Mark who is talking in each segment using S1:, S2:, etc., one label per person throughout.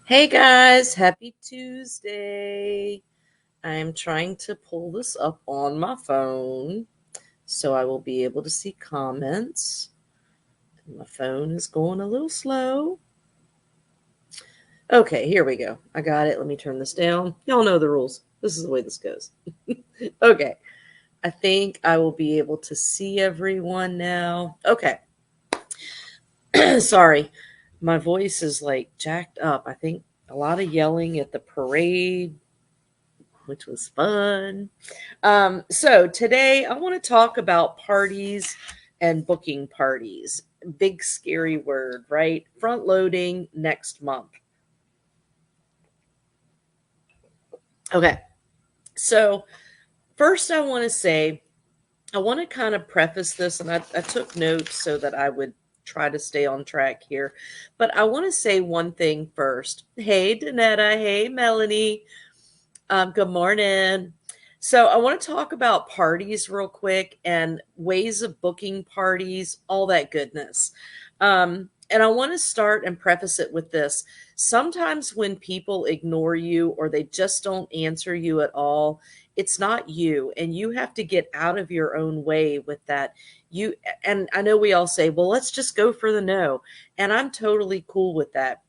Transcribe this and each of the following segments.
S1: Hey guys, happy Tuesday. I'm trying to pull this up on my phone so I will be able to see comments. My phone is going a little slow. Okay, here we go. I got it. Let me turn this down. Y'all know the rules. This is the way this goes. Okay, I think I will be able to see everyone now. Okay, sorry. My voice is like jacked up. I think a lot of yelling at the parade, which was fun. So today I want to talk about parties and booking parties. Big scary word, right? Front loading next month. Okay. So first I want to say, I want to kind of preface this, and I took notes so that I would try to stay on track here. But I want to say one thing first. Hey, Danetta. Hey, Melanie. Good morning. So, I want to talk about parties real quick and ways of booking parties, all that goodness. And I want to start and preface it with this. Sometimes when people ignore you or they just don't answer you at all, it's not you, and you have to get out of your own way with that. You and I know we all say, "Well, let's just go for the no." And I'm totally cool with that.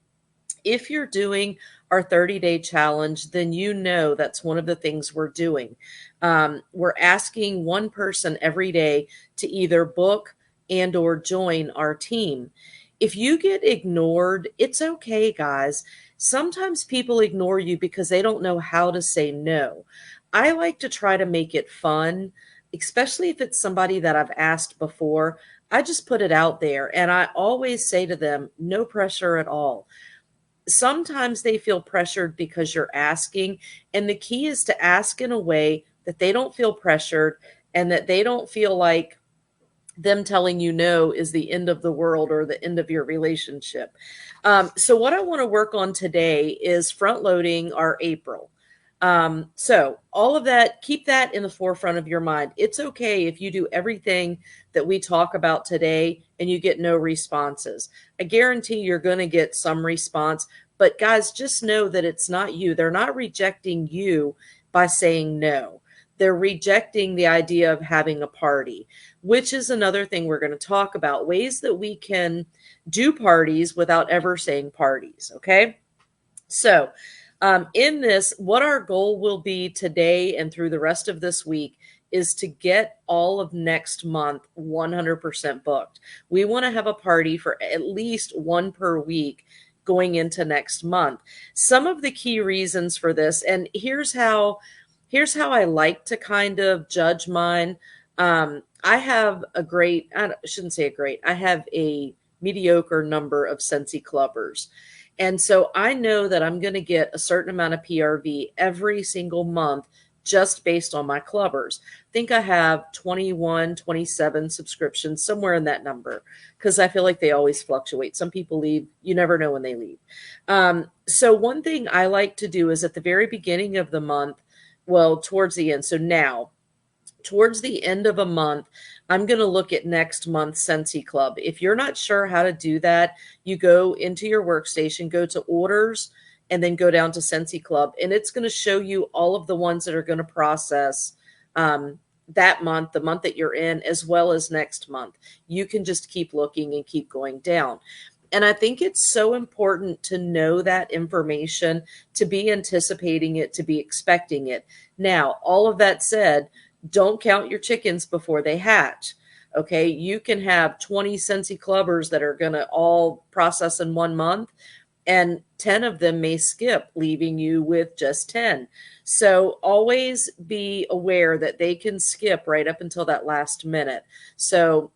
S1: If you're doing our 30-day challenge, then you know that's one of the things we're doing. We're asking one person every day to either book and or join our team. If you get ignored, it's okay, guys. Sometimes people ignore you because they don't know how to say no. I like to try to make it fun, especially if it's somebody that I've asked before. I just put it out there and I always say to them, no pressure at all. Sometimes they feel pressured because you're asking, and the key is to ask in a way that they don't feel pressured and that they don't feel like them telling you no is the end of the world or the end of your relationship. So what I want to work on today is front loading our April. So all of that, keep that in the forefront of your mind. It's okay if you do everything that we talk about today and you get no responses. I guarantee you're going to get some response, but guys, just know that it's not you. They're not rejecting you by saying no. They're rejecting the idea of having a party, which is another thing we're going to talk about, ways that we can do parties without ever saying parties. Okay. So, in this, what our goal will be today and through the rest of this week is to get all of next month 100% booked. We want to have a party for at least one per week going into next month. Some of the key reasons for this, and here's how I like to kind of judge mine. I have a great, I shouldn't say a great, I have a mediocre number of Sensi clubbers. And so I know that I'm going to get a certain amount of PRV every single month just based on my clubbers. I think I have 21, 27 subscriptions, somewhere in that number, because I feel like they always fluctuate. Some people leave, you never know when they leave. So, one thing I like to do is at the very beginning of the month, well, towards the end. So now, towards the end of a month, I'm going to look at next month's Sensi Club. If you're not sure how to do that, you go into your workstation, go to orders, and then go down to Sensi Club. And it's going to show you all of the ones that are going to process that month, the month that you're in, as well as next month. You can just keep looking and keep going down. And I think it's so important to know that information, to be anticipating it, to be expecting it. Now, all of that said, don't count your chickens before they hatch. Okay, you can have 20 Sensi clubbers that are going to all process in 1 month, and 10 of them may skip, leaving you with just 10. So always be aware that they can skip right up until that last minute. So,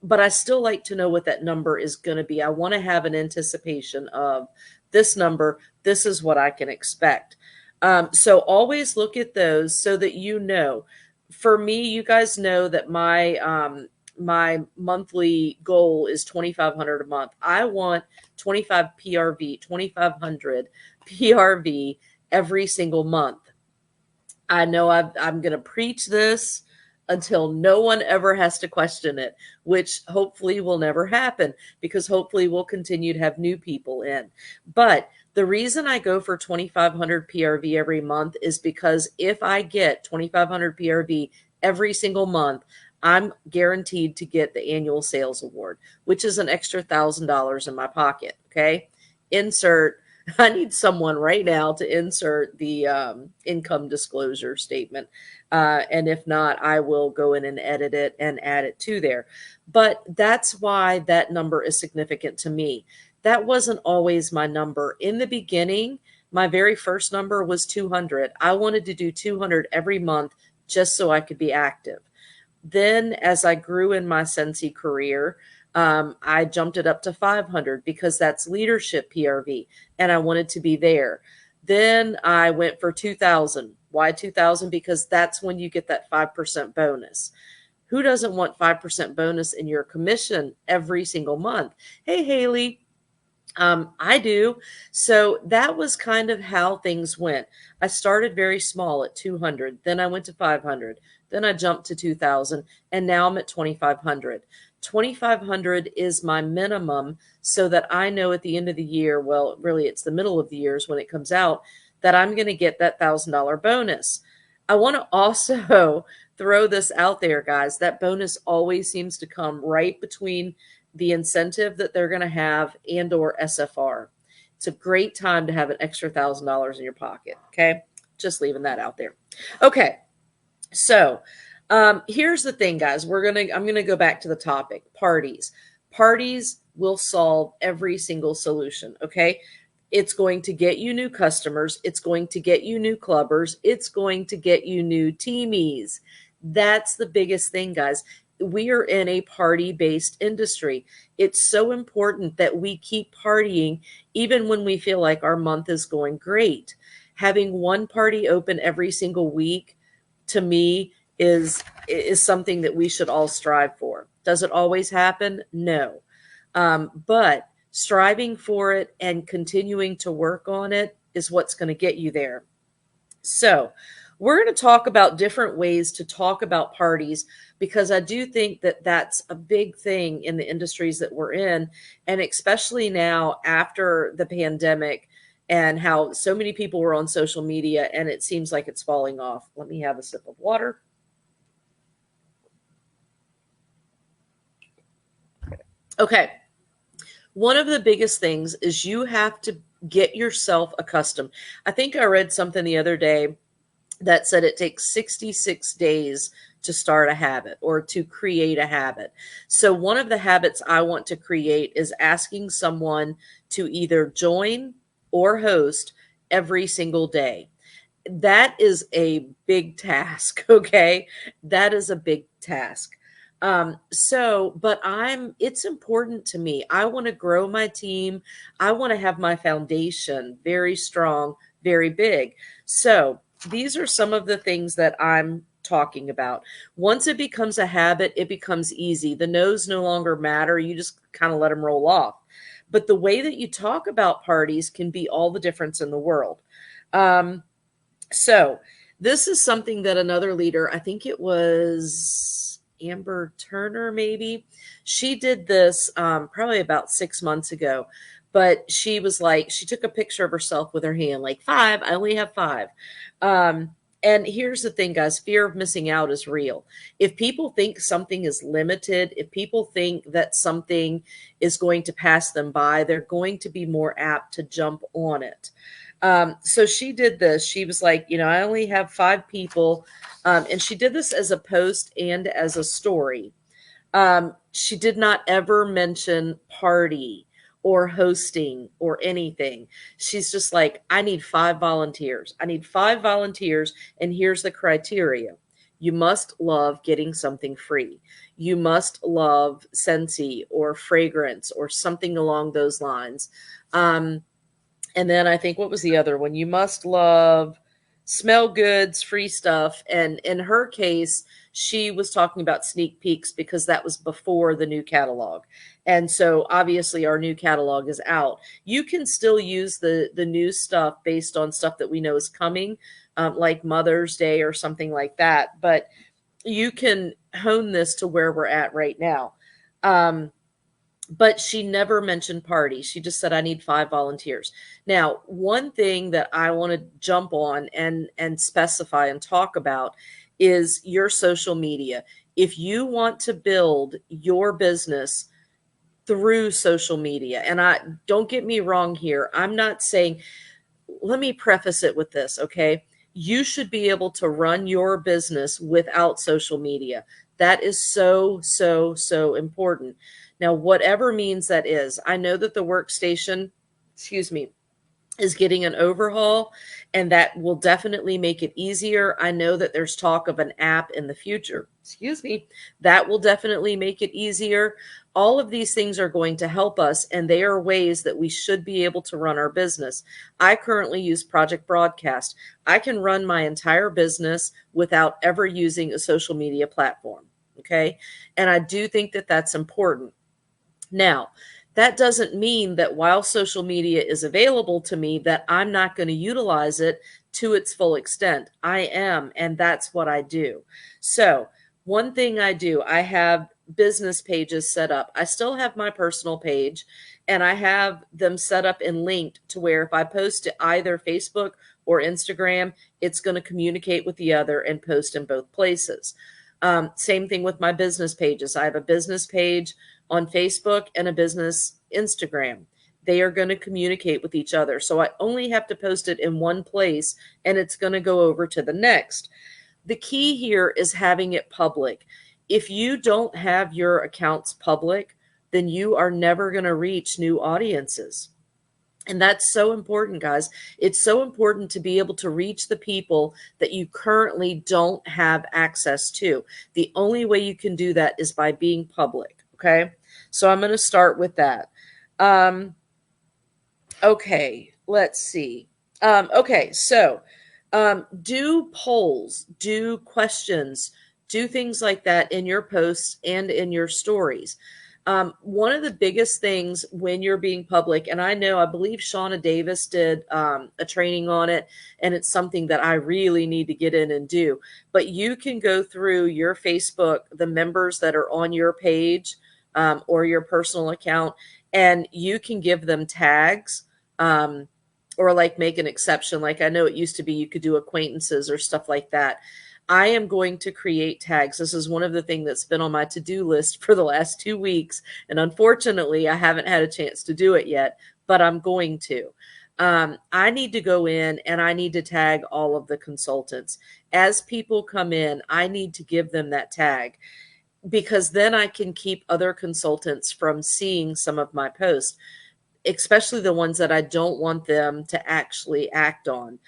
S1: but I still like to know what that number is going to be. I want to have an anticipation of this number. This is what I can expect. So always look at those so that you know. For me, you guys know that my monthly goal is 2,500 a month. I want 25 PRV, 2,500 PRV every single month. I know I'm going to preach this. until no one ever has to question it, which hopefully will never happen because hopefully we'll continue to have new people in. But the reason I go for 2,500 PRV every month is because if I get 2,500 PRV every single month, I'm guaranteed to get the annual sales award, which is an extra $1,000 in my pocket. Okay. Insert, I need someone right now to insert the income disclosure statement. And if not, I will go in and edit it and add it to there. But that's why that number is significant to me. That wasn't always my number. In the beginning, my very first number was 200. I wanted to do 200 every month just so I could be active. Then as I grew in my Scentsy career, I jumped it up to 500 because that's leadership PRV and I wanted to be there. Then I went for 2,000. Why 2,000? Because that's when you get that 5% bonus. Who doesn't want 5% bonus in your commission every single month? Hey, Haley. I do. So that was kind of how things went. I started very small at 200, then I went to 500, then I jumped to 2,000, and now I'm at 2,500. 2,500 is my minimum so that I know at the end of the year, well, really it's the middle of the years when it comes out, that I'm going to get that $1,000 bonus. I want to also throw this out there, guys. That bonus always seems to come right between the incentive that they're going to have and or SFR. It's a great time to have an extra $1,000 in your pocket. Okay. Just leaving that out there. Okay. So here's the thing, guys. I'm going to go back to the topic, parties. Parties will solve every single solution. Okay. It's going to get you new customers. It's going to get you new clubbers. It's going to get you new teamies. That's the biggest thing, guys. We are in a party-based industry. It's so important that we keep partying even when we feel like our month is going great. Having one party open every single week, to me, is something that we should all strive for. Does it always happen? No. But striving for it and continuing to work on it is what's going to get you there. So we're going to talk about different ways to talk about parties because I do think that that's a big thing in the industries that we're in. And especially now after the pandemic and how so many people were on social media and it seems like it's falling off. Let me have a sip of water. Okay. One of the biggest things is you have to get yourself accustomed. I think I read something the other day that said it takes 66 days to start a habit or to create a habit. So one of the habits I want to create is asking someone to either join or host every single day. That is a big task. Okay. That is a big task. But it's important to me. I want to grow my team. I want to have my foundation very strong, very big. So these are some of the things that I'm talking about. Once it becomes a habit, it becomes easy. The no's no longer matter. You just kind of let them roll off. But the way that you talk about parties can be all the difference in the world. So this is something that another leader, I think it was Amber Turner, maybe, she did this probably about 6 months ago. But she was like, she took a picture of herself with her hand, like 5. I only have 5. And here's the thing, guys, fear of missing out is real. If people think something is limited, if people think that something is going to pass them by, they're going to be more apt to jump on it. So she did this. She was like, I only have 5 people. And she did this as a post and as a story. She did not ever mention party or hosting or anything. She's just like, I need 5 volunteers. I need 5 volunteers. And here's the criteria. You must love getting something free. You must love Scentsy or fragrance or something along those lines. And then I think, what was the other one? You must love smell goods, free stuff. And in her case, she was talking about sneak peeks because that was before the new catalog. And so obviously our new catalog is out. You can still use the new stuff based on stuff that we know is coming, like Mother's Day or something like that. But you can hone this to where we're at right now. Um, but she never mentioned party. She just said, I need 5 volunteers. Now, one thing that I want to jump on and specify and talk about is your social media. If you want to build your business through social media, and I don't get me wrong here, I'm not saying, let me preface it with this, okay? You should be able to run your business without social media. That is so, so, so important. Now, whatever means that is, I know that the workstation, excuse me, is getting an overhaul, and that will definitely make it easier. I know that there's talk of an app in the future. Excuse me. That will definitely make it easier. All of these things are going to help us, and they are ways that we should be able to run our business. I currently use Project Broadcast. I can run my entire business without ever using a social media platform. Okay. And I do think that that's important. Now, that doesn't mean that while social media is available to me, that I'm not going to utilize it to its full extent. I am, and that's what I do. So, one thing I do, I have business pages set up. I still have my personal page, and I have them set up and linked to where if I post to either Facebook or Instagram, it's going to communicate with the other and post in both places. Same thing with my business pages. I have a business page on Facebook and a business Instagram. They are going to communicate with each other. So I only have to post it in one place and it's going to go over to the next. The key here is having it public. If you don't have your accounts public, then you are never going to reach new audiences. And that's so important, guys. It's so important to be able to reach the people that you currently don't have access to. The only way you can do that is by being public. Okay. So I'm going to start with that. Okay. Let's see. Okay. So do polls, do questions, do things like that in your posts and in your stories. One of the biggest things when you're being public, and I know, I believe Shauna Davis did a training on it, and it's something that I really need to get in and do. But you can go through your Facebook, the members that are on your page or your personal account, and you can give them tags. Or like make an exception. Like I know it used to be you could do acquaintances or stuff like that. I am going to create tags. This is one of the things that's been on my to-do list for the last 2 weeks. And unfortunately, I haven't had a chance to do it yet, but I'm going to. I need to go in and I need to tag all of the consultants. As people come in, I need to give them that tag because then I can keep other consultants from seeing some of my posts, especially the ones that I don't want them to actually act on.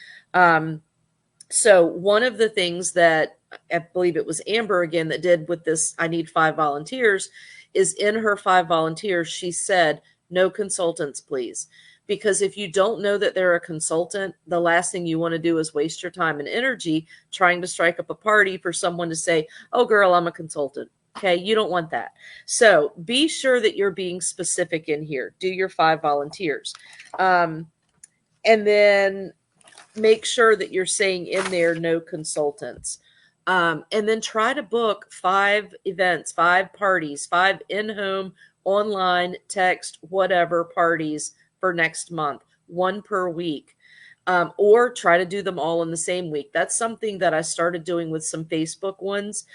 S1: So one of the things that I believe it was Amber again that did with this, I need 5 volunteers, is in her 5 volunteers, she said, no consultants, please. Because if you don't know that they're a consultant, the last thing you want to do is waste your time and energy trying to strike up a party for someone to say, oh, girl, I'm a consultant. Okay, you don't want that. So be sure that you're being specific in here. Do your 5 volunteers. And then make sure that you're saying in there, no consultants. And then try to book 5 events, 5 parties, 5 in-home, online, text, whatever parties for next month, 1 per week. Or try to do them all in the same week. That's something that I started doing with some Facebook ones,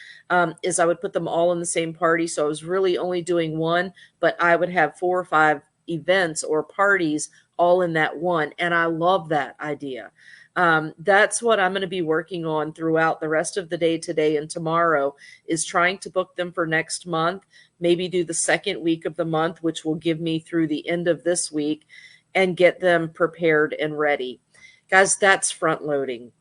S1: is I would put them all in the same party. So I was really only doing one, but I would have 4 or 5 events or parties all in that one. And I love that idea. That's what I'm going to be working on throughout the rest of the day today and tomorrow, is trying to book them for next month, maybe do the second week of the month, which will give me through the end of this week, and get them prepared and ready. Guys, that's front loading.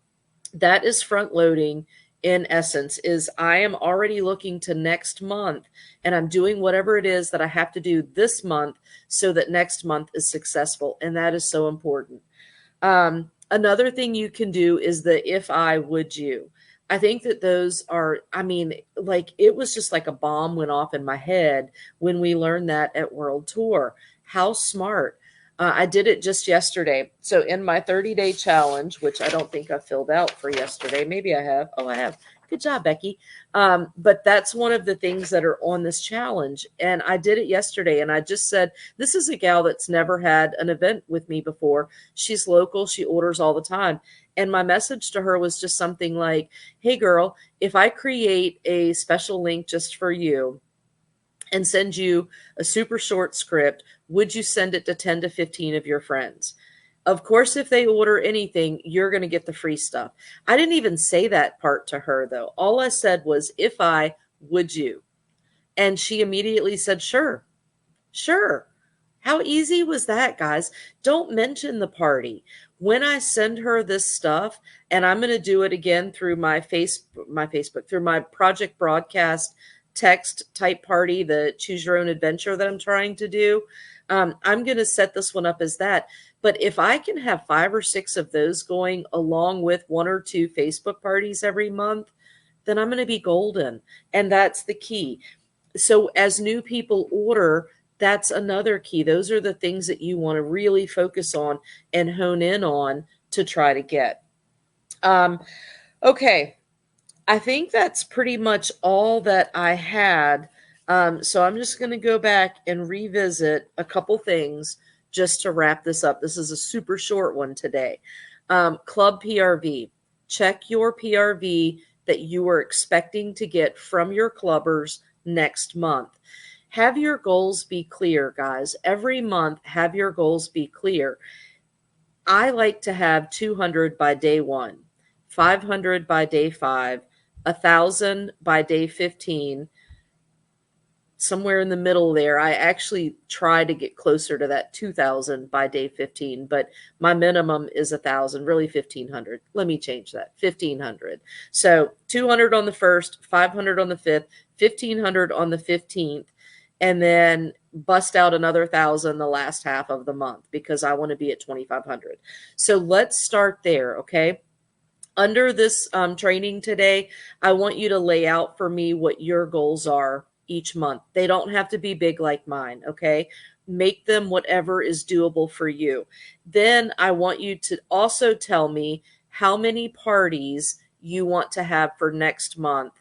S1: That is front loading in essence, is I am already looking to next month and I'm doing whatever it is that I have to do this month so that next month is successful. And that is so important. Another thing you can do is the if I would you. I think that those are, I mean, like it was just like a bomb went off in my head when we learned that at World Tour. How smart. I did it just yesterday. So in my 30-day challenge, which I don't think I filled out for yesterday, maybe I have. Oh, I have. Good job, Becky. But that's one of the things that are on this challenge. And I did it yesterday. And I just said, this is a gal that's never had an event with me before. She's local. She orders all the time. And my message to her was just something like, hey, girl, if I create a special link just for you and send you a super short script, would you send it to 10 to 15 of your friends? Of course, if they order anything, you're going to get the free stuff. I didn't even say that part to her, though. All I said was, if I, would you? And she immediately said, sure, sure. How easy was that, guys? Don't mention the party. When I send her this stuff, and I'm going to do it again through my Facebook, through my Project Broadcast text type party, the choose your own adventure that I'm trying to do. I'm going to set this one up as that. But if I can have 5 or 6 of those going along with 1 or 2 Facebook parties every month, then I'm going to be golden. And that's the key. So as new people order, that's another key. Those are the things that you want to really focus on and hone in on to try to get. Okay. I think that's pretty much all that I had. So I'm just going to go back and revisit a couple things just to wrap this up. This is a super short one today. Club PRV. Check your PRV that you are expecting to get from your clubbers next month. Have your goals be clear, guys. Every month, have your goals be clear. I like to have 200 by day 1, 500 by day 5, 1,000 by day 15, somewhere in the middle there. I actually try to get closer to that 2,000 by day 15, but my minimum is 1,000, really 1,500. Let me change that, 1,500. So 200 on the 1st, 500 on the 5th, 1,500 on the 15th, and then bust out another 1,000 the last half of the month because I want to be at 2,500. So let's start there, okay? Under this training today, I want you to lay out for me what your goals are each month. They don't have to be big like mine, okay? Make them whatever is doable for you. Then I want you to also tell me how many parties you want to have for next month.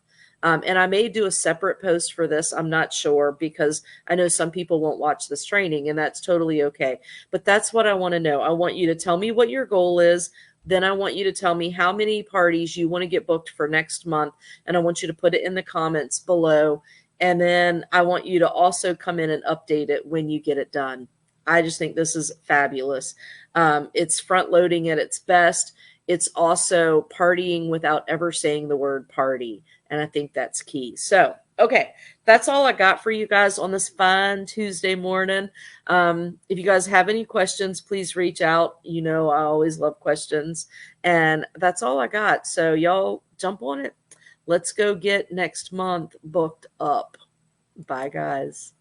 S1: And I may do a separate post for this. I'm not sure because I know some people won't watch this training, and that's totally okay. But that's what I want to know. I want you to tell me what your goal is. Then I want you to tell me how many parties you want to get booked for next month. And I want you to put it in the comments below. And then I want you to also come in and update it when you get it done. I just think this is fabulous. It's front loading at its best. It's also partying without ever saying the word party. And I think that's key. So, okay, that's all I got for you guys on this fine Tuesday morning. If you guys have any questions, please reach out. You know, I always love questions. And that's all I got. So y'all jump on it. Let's go get next month booked up. Bye, guys.